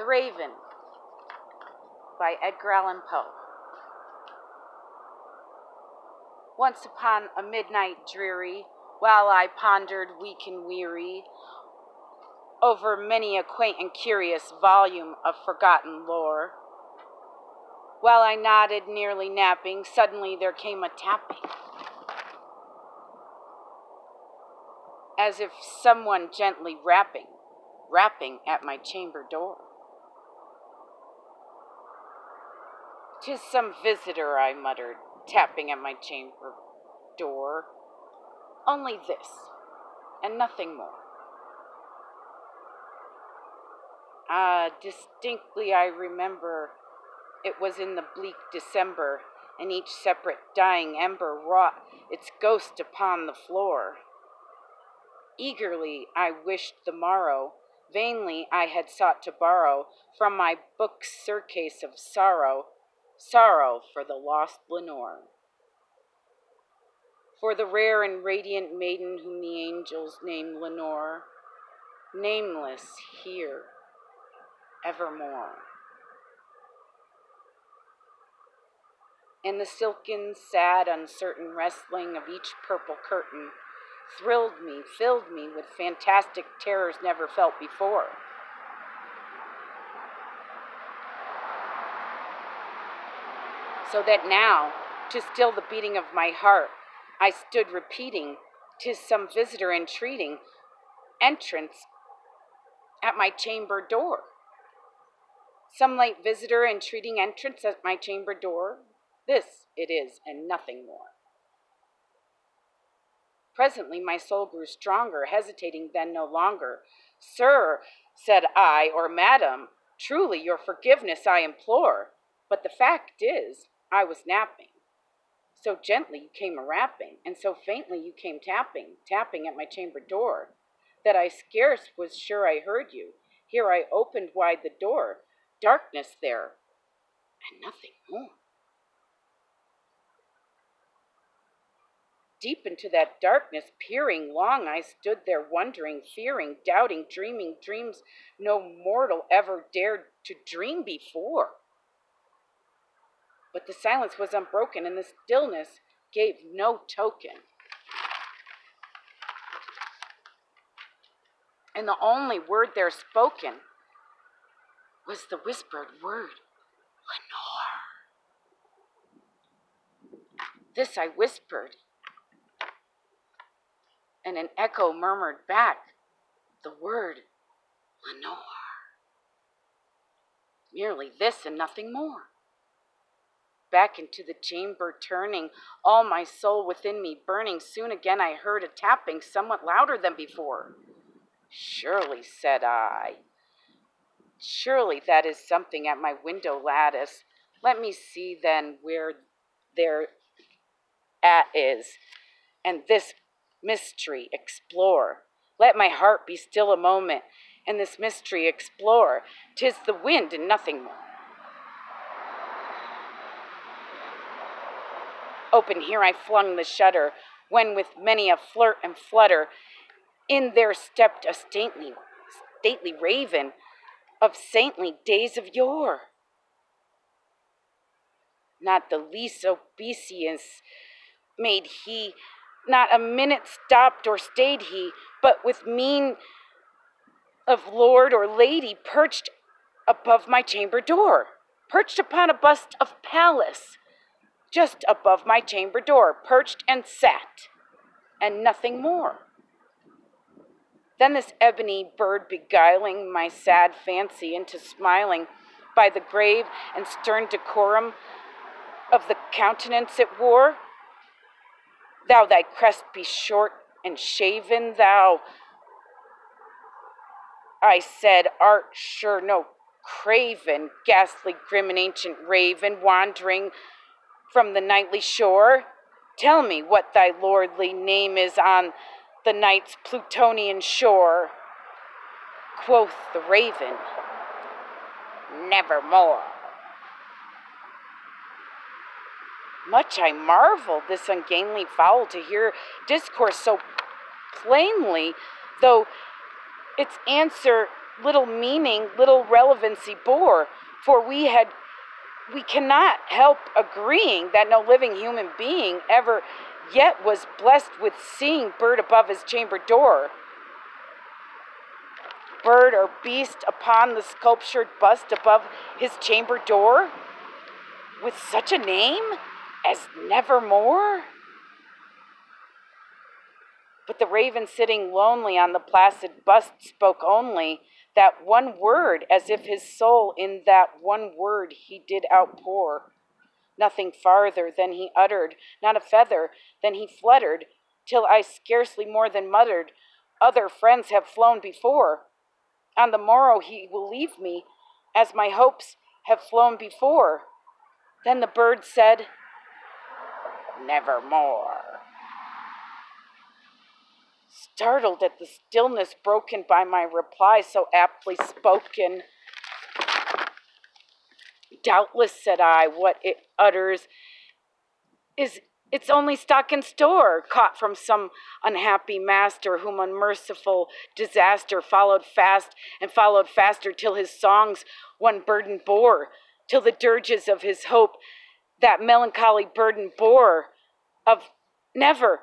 The Raven by Edgar Allan Poe. Once upon a midnight dreary, while I pondered weak and weary over many a quaint and curious volume of forgotten lore, while I nodded, nearly napping, suddenly there came a tapping, as if someone gently rapping at my chamber door. "'Tis some visitor," I muttered, tapping at my chamber door. "Only this, and nothing more." Distinctly I remember it was in the bleak December, and each separate dying ember wrought its ghost upon the floor. Eagerly I wished the morrow, vainly I had sought to borrow from my book's surcase of sorrow for the lost Lenore. For the rare and radiant maiden whom the angels name Lenore, nameless here evermore. And the silken, sad, uncertain rustling of each purple curtain thrilled me, filled me with fantastic terrors never felt before. So that now, to still the beating of my heart, I stood repeating, "'Tis some visitor entreating entrance at my chamber door." Some late visitor entreating entrance at my chamber door? This it is, and nothing more. Presently my soul grew stronger, hesitating then no longer. "Sir," said I, "or madam, truly your forgiveness I implore. But the fact is, I was napping. So gently you came a-rapping, and so faintly you came tapping at my chamber door, that I scarce was sure I heard you. Here I opened wide the door, darkness there, and nothing more." Deep into that darkness peering long I stood there wondering, fearing, doubting, dreaming dreams no mortal ever dared to dream before. But the silence was unbroken, and the stillness gave no token. And the only word there spoken was the whispered word, "Lenore." This I whispered, and an echo murmured back the word, "Lenore." Merely this and nothing more. Back into the chamber turning, all my soul within me burning, soon again I heard a tapping somewhat louder than before. "Surely," said I, "surely that is something at my window lattice. Let me see then where there at is, and this mystery explore. Let my heart be still a moment, and this mystery explore. 'Tis the wind and nothing more." Open here I flung the shutter, when with many a flirt and flutter, in there stepped a stately raven of saintly days of yore. Not the least obeisance made he, not a minute stopped or stayed he, but with mien of lord or lady perched above my chamber door, perched upon a bust of Pallas, just above my chamber door, perched and sat, and nothing more. Then this ebony bird beguiling my sad fancy into smiling by the grave and stern decorum of the countenance it wore. "Thou thy crest be short and shaven, thou," I said, "art sure no craven, ghastly, grim, and ancient raven, wandering from the nightly shore? Tell me what thy lordly name is on the night's Plutonian shore." Quoth the raven, "Nevermore." Much I marveled this ungainly fowl to hear discourse so plainly, though its answer little meaning, little relevancy bore, for we cannot help agreeing that no living human being ever yet was blessed with seeing bird above his chamber door. Bird or beast upon the sculptured bust above his chamber door, with such a name as Nevermore? But the raven sitting lonely on the placid bust spoke only that one word, as if his soul in that one word he did outpour. Nothing farther than he uttered, not a feather than he fluttered, till I scarcely more than muttered, other friends have flown before. On the morrow he will leave me, as my hopes have flown before. Then the bird said, Nevermore. Startled at the stillness broken by my reply so aptly spoken, doubtless, said I, what it utters is its only stock and store, caught from some unhappy master, whom unmerciful disaster followed fast and followed faster, till his songs one burden bore, till the dirges of his hope that melancholy burden bore, of nevermore.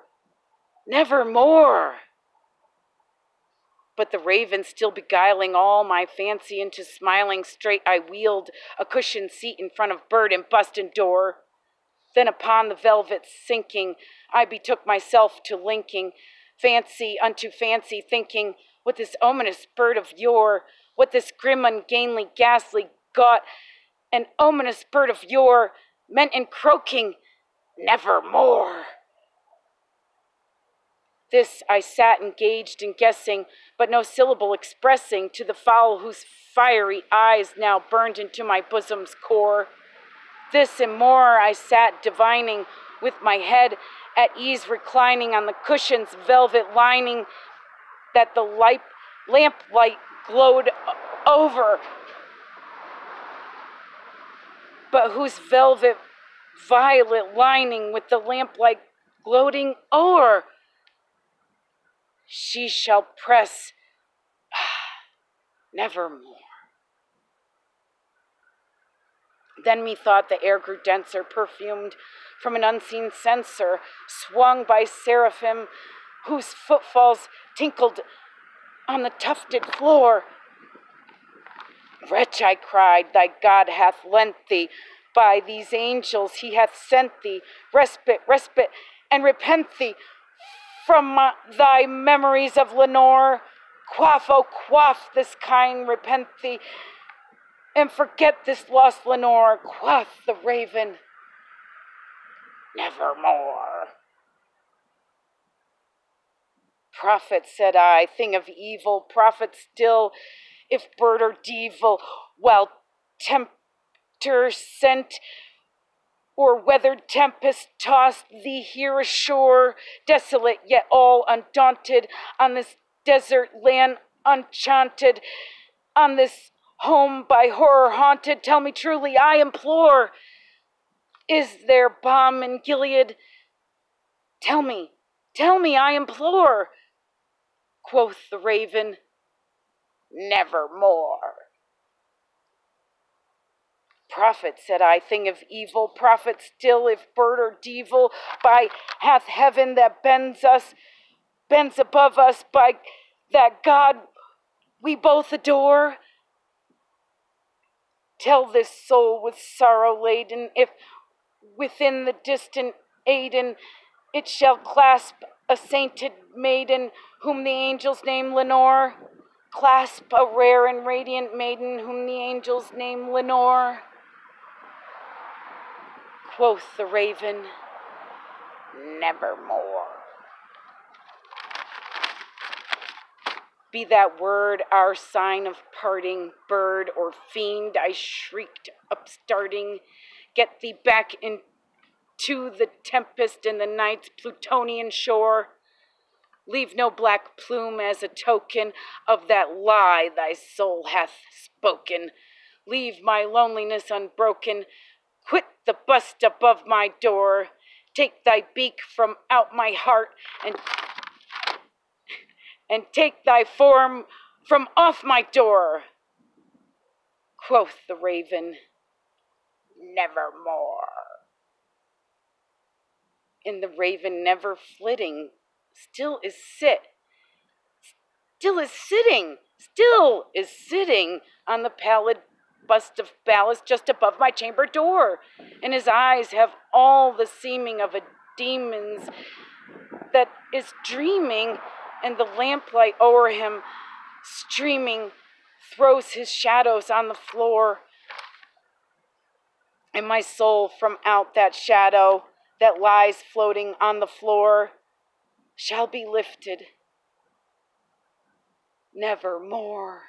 But the raven still beguiling all my fancy into smiling, straight I wheeled a cushioned seat in front of bird and bust and door. Then upon the velvet sinking, I betook myself to linking fancy unto fancy, thinking what this ominous bird of yore, what this grim, ungainly, ghastly, gaunt, and ominous bird of yore meant in croaking, Nevermore. This I sat engaged in guessing, but no syllable expressing to the fowl whose fiery eyes now burned into my bosom's core. This and more I sat divining, with my head at ease reclining on the cushion's velvet lining, that the lamplight glowed over, but whose velvet violet lining with the lamplight gloating o'er, she shall press nevermore. Then methought the air grew denser, perfumed from an unseen censer, swung by seraphim whose footfalls tinkled on the tufted floor. Wretch, I cried, thy God hath lent thee, by these angels he hath sent thee, respite, and repent thee from thy memories of Lenore. Quaff, oh quaff this kind, repent thee, and forget this lost Lenore. Quoth the raven, Nevermore. Prophet, said I, thing of evil, prophet still, if bird or devil, while tempter sent or weathered tempest tossed thee here ashore, desolate yet all undaunted, on this desert land enchanted, on this home by horror haunted. Tell me truly, I implore, is there balm in Gilead? Tell me, I implore. Quoth the raven, Nevermore. Prophet, said I, thing of evil, prophet still, if bird or devil, by hath heaven that bends above us, by that God we both adore. Tell this soul with sorrow laden, if within the distant Aden it shall clasp a sainted maiden, whom the angels name Lenore. Clasp a rare and radiant maiden, whom the angels name Lenore. Quoth the raven, Nevermore. Be that word our sign of parting, bird or fiend, I shrieked, upstarting. Get thee back into the tempest in the night's Plutonian shore. Leave no black plume as a token of that lie thy soul hath spoken. Leave my loneliness unbroken. Quit the bust above my door. Take thy beak from out my heart, and take thy form from off my door. Quoth the raven, nevermore. And the raven, never flitting, still is sitting on the pallid bust of Pallas just above my chamber door, and his eyes have all the seeming of a demon's that is dreaming, and the lamplight o'er him streaming throws his shadows on the floor. And my soul from out that shadow that lies floating on the floor shall be lifted nevermore.